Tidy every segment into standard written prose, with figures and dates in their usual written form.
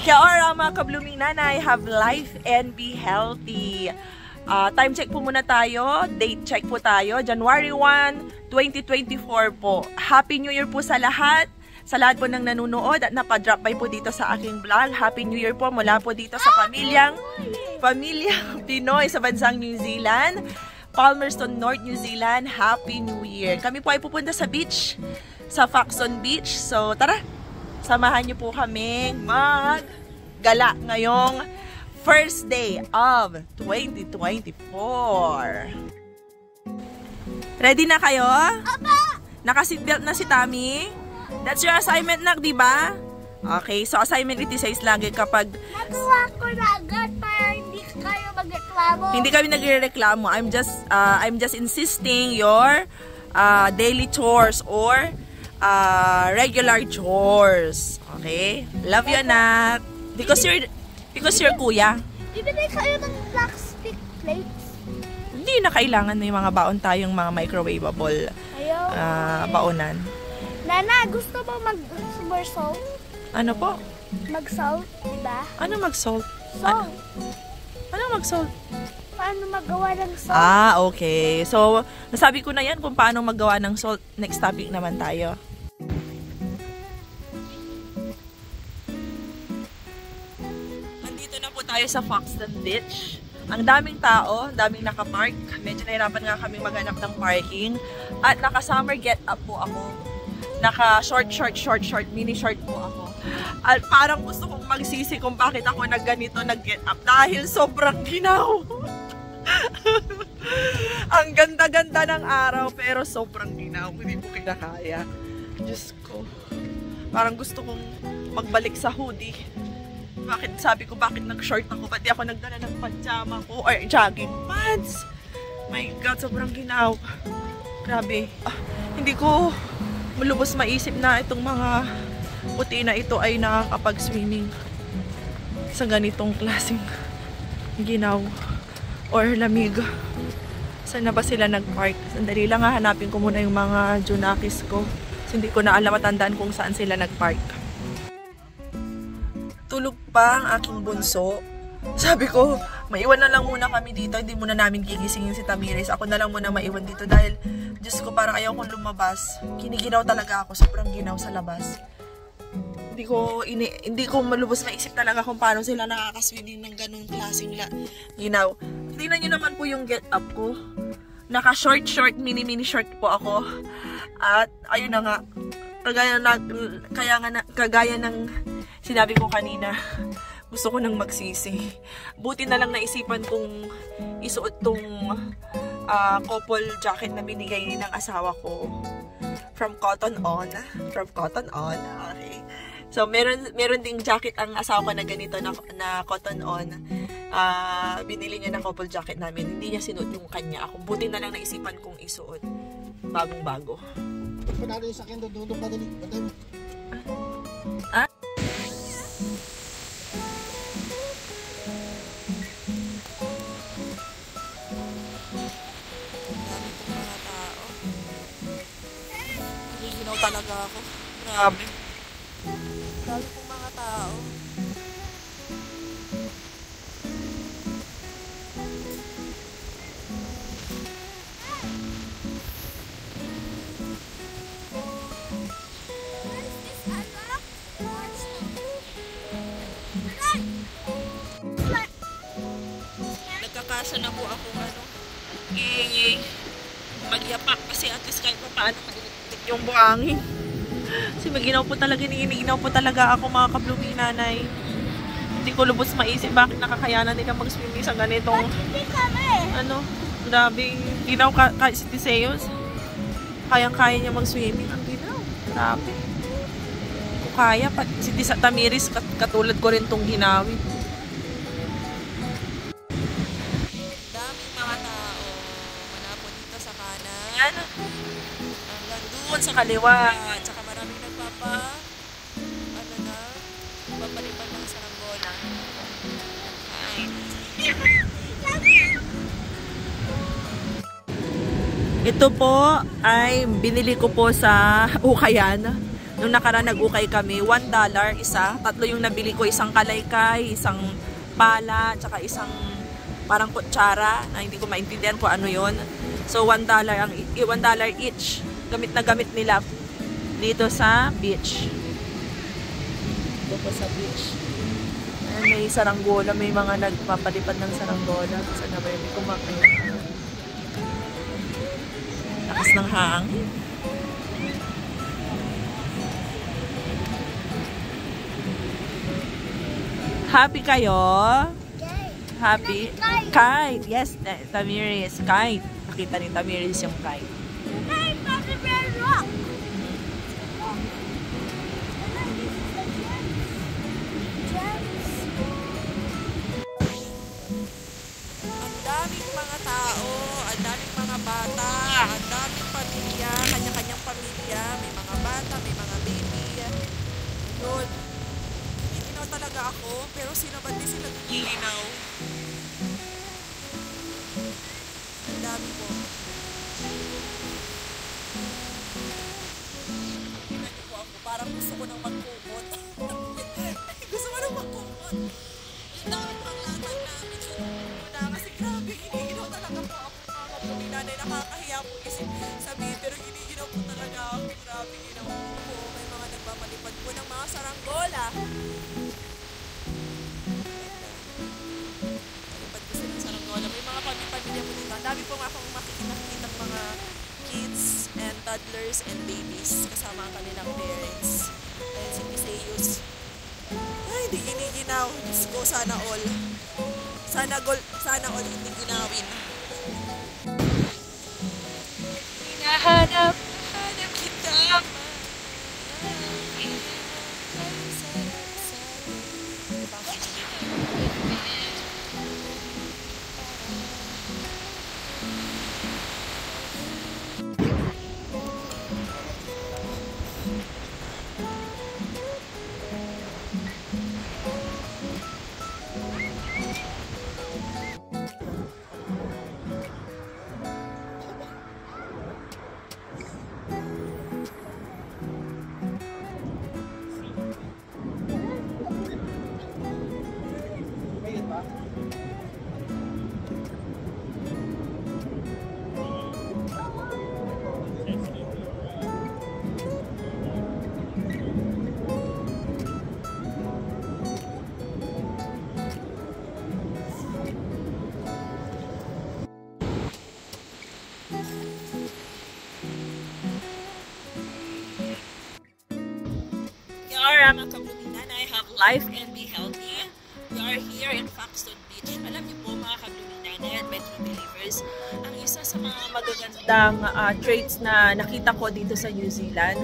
Kaya ora mga kabluming nanay, have life and be healthy. Time check po muna tayo, date check po tayo, January 1, 2024 po. Happy New Year po sa lahat po ng nanonood at napadrop by po dito sa aking vlog. Happy New Year po mula po dito sa pamilyang Pinoy sa bansang New Zealand, Palmerston North, New Zealand. Happy New Year. Kami po ay pupunta sa beach, sa Faxon Beach. So tara, samahan niyo po kaming maggala ngayong first day of 2024. Ready na kayo? Apa! Naka-seatbelt na si Tammy? That's your assignment, nak, di ba? Okay, so assignment it says lagi kapag nagawa ko na agad para hindi kayo magreklamo. Hindi kami nagrereklamo. I'm just insisting your daily chores or regular chores. Okay? Love you, anak. Because you're kuya. Bibili kayo ng plastic plates. Hindi na kailangan na yung mga baon tayong mga microwavable baonan. Nana, gusto mo mag-salt? Ano po? Mag-salt, diba? Ano mag-salt? Salt. Ano mag-salt? Paano magawa ng salt? Okay. So, nasabi ko na yan kung paano magawa ng salt. Next topic naman tayo. Tayo sa Faxon Beach. Ang daming tao, daming nakapark. Medyo nahirapan nga kami maghanap ng parking. At naka-summer get up po ako. Naka-short, mini short po ako. At parang gusto kong magsisi kung bakit ako nagganito, nag-get up. Dahil sobrang ginaw. Ang ganda-ganda ng araw, pero sobrang ginaw. Hindi po kinakaya. Diyos ko. Parang gusto kong magbalik sa hoodie. Sabi ko, bakit nag-short ako? Ba't di ako nagdala ng pajama ko? Or jogging pants? My God, sobrang ginaw. Grabe. Hindi ko malubos maisip na itong mga puti na ito ay nakakapag-swimming sa ganitong klaseng ginaw or lamig. Saan na ba sila nag-park? Sandali lang, hanapin ko muna yung mga junakis ko. Hindi ko na alam at tandaan kung saan sila nag-park. Tulog pa ang aking bunso. Sabi ko, maiwan na lang muna kami dito. Hindi muna namin gigisingin si Tamiris. Ako na lang muna maiwan dito dahil, Diyos ko, parang ayaw kong lumabas. Kiniginaw talaga ako. Sobrang ginaw sa labas. Hindi ko malubos maisip talaga kung paano sila nakakaswimming ng ganung klaseng ginaw. Tingnan nyo naman po yung get up ko. Naka-short, mini short po ako. At, ayun na nga. Kagaya ng sinabi ko kanina, gusto ko nang magsisi. Buti na lang naisipan kong isuot tong couple jacket na binigay ng asawa ko. From Cotton On. Okay. So, meron ding jacket ang asawa ko na ganito na Cotton On. Binili niya ng couple jacket namin. Hindi niya sinuot yung kanya. Ako, buti na lang naisipan kong isuot. Bagong-bago. Panalo yung sakyan doon ka dali. Talaga ako. Grabe. Dami pong mga tao. Nagkakasa na po ako magyapak kasi at least kahit pa paano yung buhangin. Kasi maginaw po talaga ako mga kabluming nanay. Hindi ko lubos maisip bakit nakakayanan nila mag-swimming sa ganitong grabing ginaw kahit si Tiseos. Kayang-kaya niya mag-swimming. Ang ginaw. Grabe. Kung kaya, si Tamiris katulad ko rin tong ginawin. Daming mga tao. Manapon dito sa kanan. Doon sa kaliwa, tsaka maraming papalipan ng saranggola. Ay. Ito po ay binili ko po sa Ukayan. Nung nakaraan nag-ukay kami, $1 isa. Tatlo yung nabili ko, isang kalaykay, isang pala, tsaka isang parang kutsara na hindi ko maintindihan kung ano yon. So $1 each. Gamit na gamit nila dito sa beach. Dito po sa beach. Ayan, may saranggola, may mga nagpapalipad ng saranggola. Saan na ba yun? Hindi ko makita. Lakas ng hangin. Happy kayo? Happy? Kite. Yes, Tamiris. Kite. Nakita ni Tamiris yung kite. Ang daming mga tao, ang daming mga bata, ang daming pamilya, kanya-kanyang pamilya. May mga bata, may mga baby. Yun. Giginaw talaga ako, pero sino ba din sila giginaw? Ang dami po. Tingnan niyo po ako, parang gusto ko nang magkukot. Gusto ko nang magkukot. Yung dami pang latag namin. Una, kasi grabe, giniginaw talaga po ako. Mga nanay, nakakahiya po kasi sabihin, pero giniginaw po talaga ako. Grabe, ginaw po. May mga nagpapalipad po ng mga saranggola. Palipad po silang saranggola. May mga pamilya po dito. Ang dami po nga akong makikita mga kids and toddlers and babies kasama ang kanilang parents. Ayun si Piseus. Ay, hindi giniginaw. Diyos ko, sana all. Sana all hindi ginawin. Hinahanap kita. Mga kabluminan, I have life and be healthy. We are here in Foxton Beach. Alam niyo po mga kabluminan and Metro Believers, ang isa sa mga magagandang traits na nakita ko dito sa New Zealand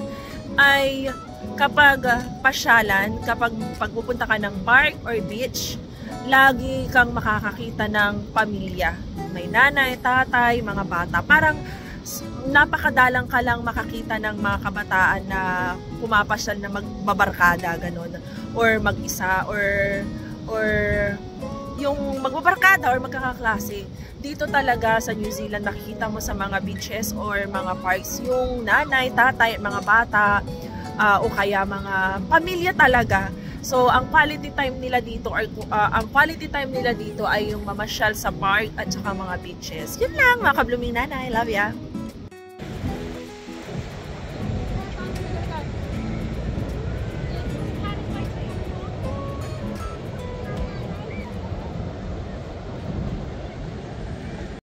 ay kapag pasyalan, kapag pagpupunta ka ng park or beach, lagi kang makakakita ng pamilya. May nanay, tatay, mga bata. Parang napakadalang ka lang makakita ng mga kabataan na pumapasyal na magbabarkada, ganun, or mag-isa, or yung magbabarkada or magkakaklase. Dito talaga sa New Zealand makikita mo sa mga beaches or mga parks yung nanay, tatay, mga bata, o kaya mga pamilya talaga. So ang quality time nila dito ay yung mamasyal sa park at saka mga beaches. Yun lang mga kabluming nanay, love ya.